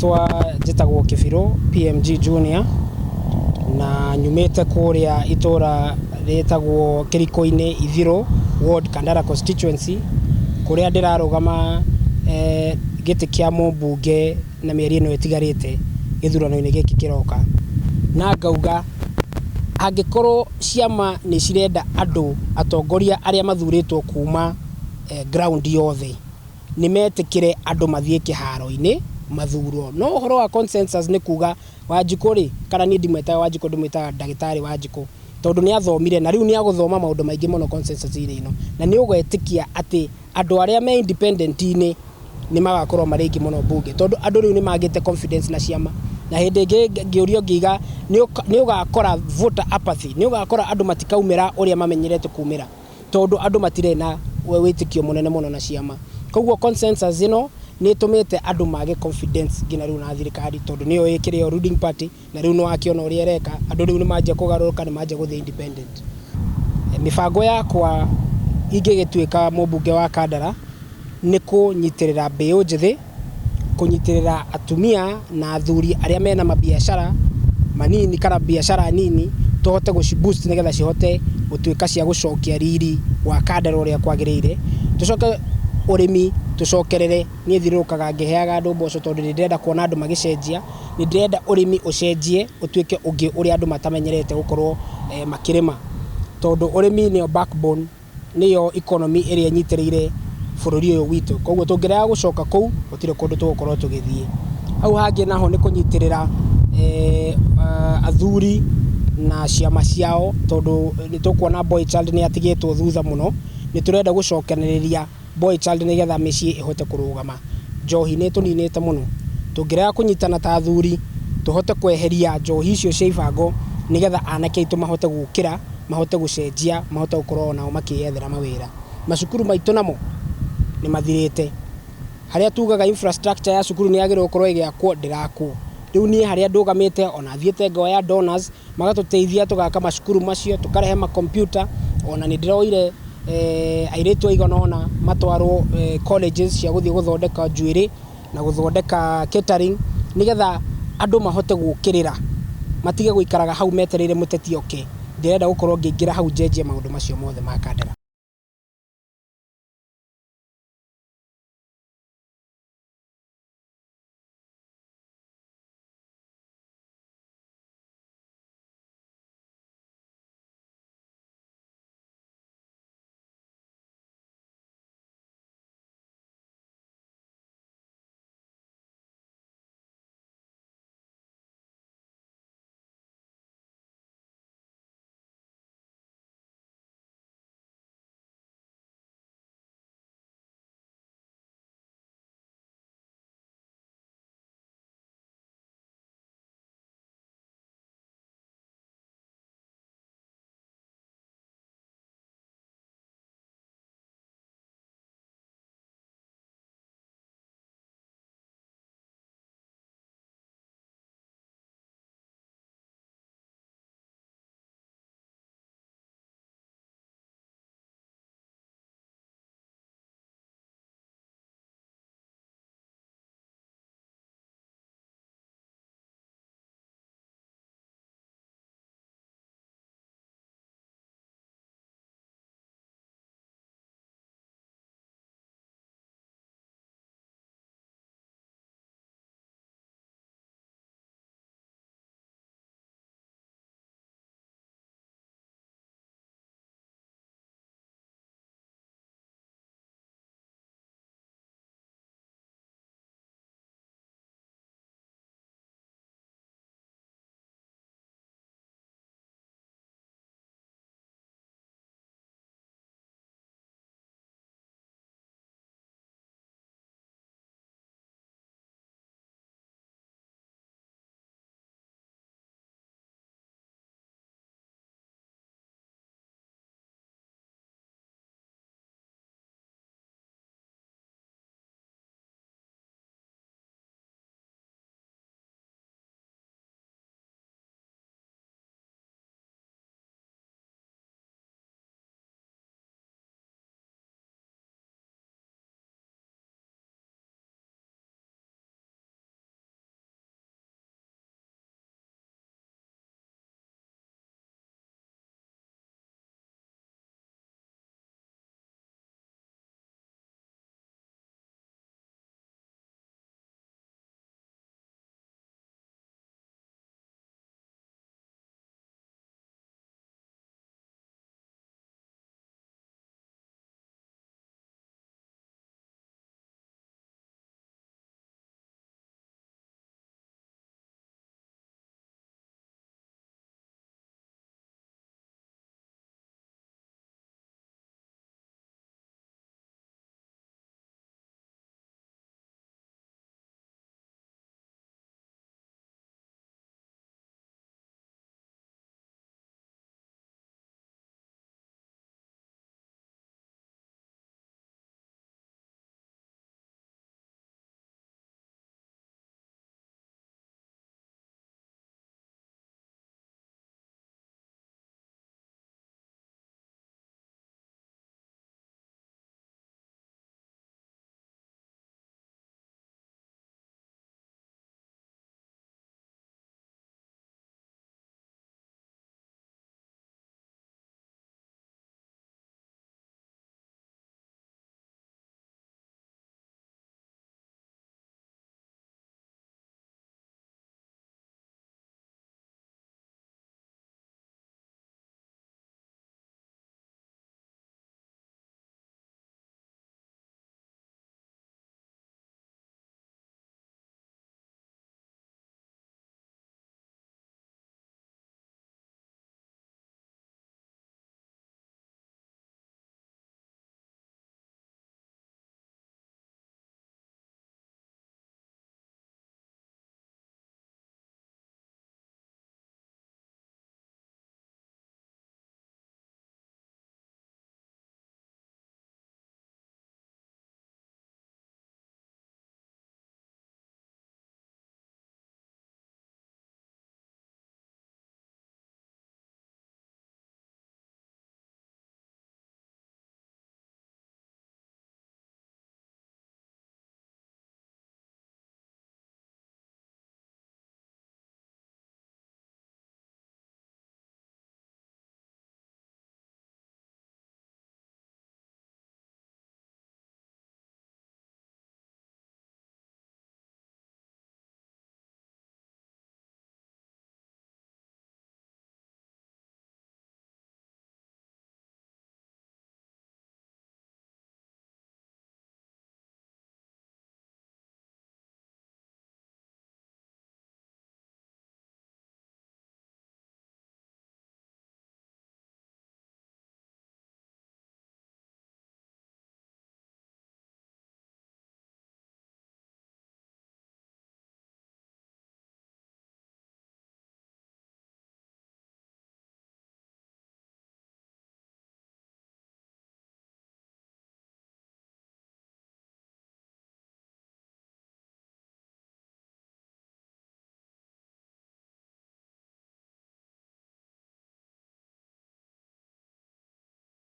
Njĩtagwo Kĩbirũ PMG Junior na nyumĩte kũrĩa itũra rĩtagwo Kĩrikũ-inĩ Ithirũ Ward Kandara Constituency kũrĩa ndĩrarũgama gĩtĩ kĩa mũmbunge na mĩeri ĩno ĩtigarĩte gĩthurano-inĩ gĩkĩ kĩroka. Na ngauga angĩkorwo ciama nĩ cirenda andũ atongoria arĩa mathurĩtwo kuma ground yothe nĩ metĩkĩre andũ mathiĩ kĩharo-inĩ mathurwo. No ũhoro wa consensus nĩ kuga Wanjikũ rĩ, kana niĩ ndimwĩtaga Wanjikũ, ndĩmwĩtaga ndagĩtarĩ Wanjikũ, tondũ nĩ athomire na rĩu nĩ agũthoma maũndũ maingĩ mũno consensus-inĩ ĩno, na nĩ ũgwĩtĩkia atĩ andũ arĩa me independent-inĩ nĩ magakorwo marĩ aingĩ mũno mbunge, tondũ andũ rĩu nĩ magĩte confidence na ciama. Na hĩndĩ ĩngĩ ngĩũrio ngiuga nĩ ũgakora voter apathy, nĩ ũgakora andũ matikaumĩra ũrĩa mamenyerete kumĩra, tondũ andũ matirĩ na wĩtĩkio mũnene mũno na ciama. Koguo consensus ĩno nĩ ĩtũmĩte andũ mage confidence nginya rĩu na thirikari, tondũ nĩyo ĩkĩrĩyo ruling party, na rĩu nĩ wakĩona ũrĩa ĩreka, andũ rĩu nĩ manjia kũgarũrũka, nĩ manjia gũthiĩ independent. Mĩbango yakwa ingĩgĩtuĩka mũmbunge wa Kandara nĩ kũnyitĩrĩra mbeũ njĩthĩ, kũnyitĩrĩra atumia na athuri arĩa mena mabiacara manini kana biacara nini, tũhote gũciboost nĩgetha cihote gũtuĩka cia gũcokia riri wa Kandara ũrĩa kwagĩrĩire. Tũcoke ũrĩmi tũcokerere, niĩ thiũrũrũkaga ngĩheaga andũ mboco tondũ nĩ ndĩrenda kuona andũ magĩcenjia, nĩ ndĩrenda ũrĩmi ũcenjie ũtuĩke ũngĩ ũrĩa andũ matamenyerete gũkorwo makĩrĩma, tondũ ũrĩmi nĩyo backbone, nĩyo economy ĩrĩa ĩnyitĩrĩire bũrũri ũyũ witũ. Koguo tũngĩrega gũcoka kũu gũtirĩ kũndũ tũgũkorwo tũgĩthiĩ. Hau hangĩ naho nĩ kũnyitĩrĩra athuri na ciama ciao, tondũ nĩ tũkuona boy child nĩ atigĩtwo thutha mũno. Nĩ tũrenda gũcokanĩrĩria boy child nĩgetha mĩciĩ ĩhote kũrũgama. Njohi nĩ tũninĩte mũno, tũngĩrega kũnyitana ta athuri tũhote kweheria njohi icio cia ibango, nĩgetha anake aitũ mahote gũkĩra, mahote gũcenjia, mahote gũkorwo nao makĩyethera mawĩra. Macukuru maitũ namo nĩ mathirĩte. Harĩa tugaga infrastructure ya cukuru nĩ yagĩrĩirwo gũkorwo ĩgĩakwo, ndĩrakwo. Rĩu niĩ harĩa ndũgamĩte ona thiĩte ngoya donors magatũteithia tũgaka macukuru macio, tũkarehe makompiuta, ona nĩ ndĩroire airĩtu aigana ũna matwarwo colleges cia gũthiĩ gũthondeka njuĩrĩ na gũthondeka catering, nĩgetha andũ mahote gũkĩrĩra, matige gũikaraga hau metereire mũteti oke. Ndĩrenda gũkorwo ngĩingĩra hau njenjie maũndũ macio mothe ma Kandara.